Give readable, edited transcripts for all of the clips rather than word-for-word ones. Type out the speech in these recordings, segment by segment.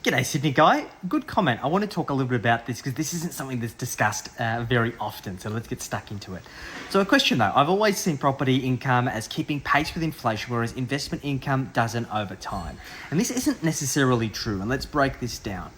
G'day, Sydney guy. Good comment. I want to talk a little bit about this because this isn't something that's discussed very often. So let's get stuck into it. So a question though, I've always seen property income as keeping pace with inflation, whereas investment income doesn't over time. And this isn't necessarily true. And let's break this down.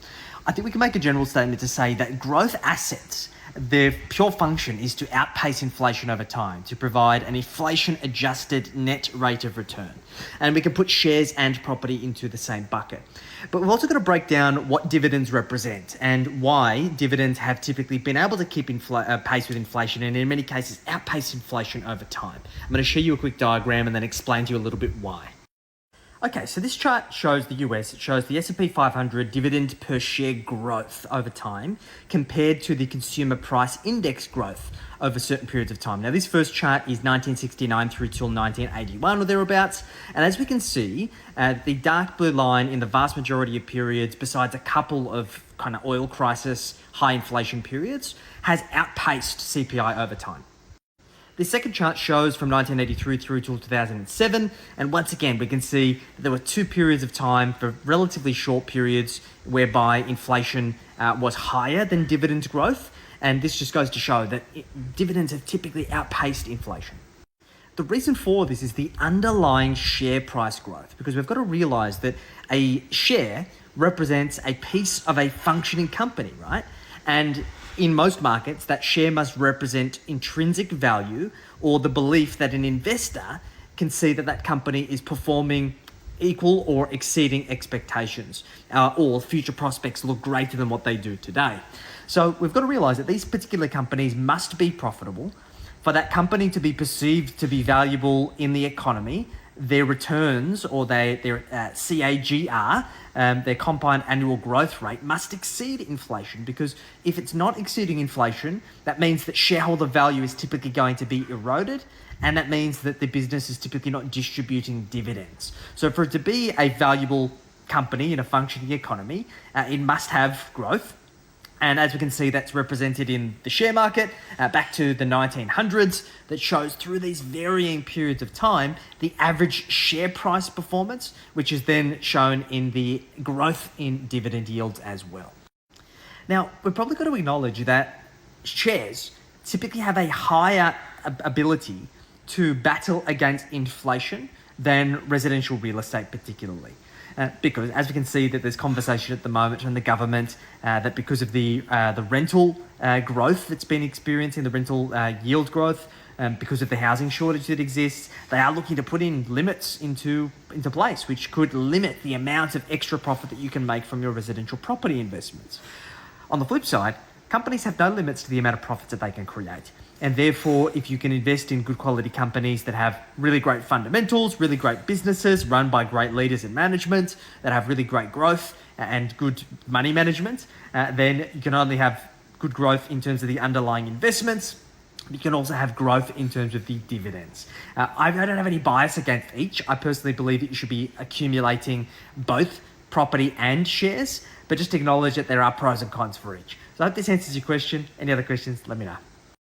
I think we can make a general statement to say that growth assets, their pure function is to outpace inflation over time, to provide an inflation-adjusted net rate of return. And we can put shares and property into the same bucket. But we've also got to break down what dividends represent and why dividends have typically been able to keep pace with inflation and in many cases outpace inflation over time. I'm going to show you a quick diagram and then explain to you a little bit why. Okay, so this chart shows the US. It shows the S&P 500 dividend per share growth over time compared to the consumer price index growth over certain periods of time. Now, this first chart is 1969 through till 1981 or thereabouts. And as we can see, the dark blue line in the vast majority of periods, besides a couple of kind of oil crisis, high inflation periods, has outpaced CPI over time. The second chart shows from 1983 through till 2007, and once again we can see that there were two periods of time for relatively short periods whereby inflation was higher than dividend growth, and this just goes to show that dividends have typically outpaced inflation. The reason for this is the underlying share price growth, because we've got to realise that a share represents a piece of a functioning company, right? And in most markets, that share must represent intrinsic value or the belief that an investor can see that that company is performing equal or exceeding expectations, or future prospects look greater than what they do today. So we've got to realize that these particular companies must be profitable. For that company to be perceived to be valuable in the economy, their returns or their CAGR, their compound annual growth rate, must exceed inflation, because if it's not exceeding inflation, that means that shareholder value is typically going to be eroded, and that means that the business is typically not distributing dividends. So for it to be a valuable company in a functioning economy, it must have growth. And as we can see, that's represented in the share market back to the 1900s, that shows through these varying periods of time the average share price performance, which is then shown in the growth in dividend yields as well. Now, we've probably got to acknowledge that shares typically have a higher ability to battle against inflation than residential real estate particularly. Because as we can see that there's conversation at the moment from the government that because of the rental growth that's been experiencing, the rental yield growth, because of the housing shortage that exists, they are looking to put in limits into place, which could limit the amount of extra profit that you can make from your residential property investments. On the flip side, companies have no limits to the amount of profits that they can create. And therefore, if you can invest in good quality companies that have really great fundamentals, really great businesses run by great leaders and management, that have really great growth and good money management, then you can only have good growth in terms of the underlying investments. You can also have growth in terms of the dividends. I don't have any bias against each. I personally believe that you should be accumulating both property and shares, but just acknowledge that there are pros and cons for each. So I hope this answers your question. Any other questions, let me know.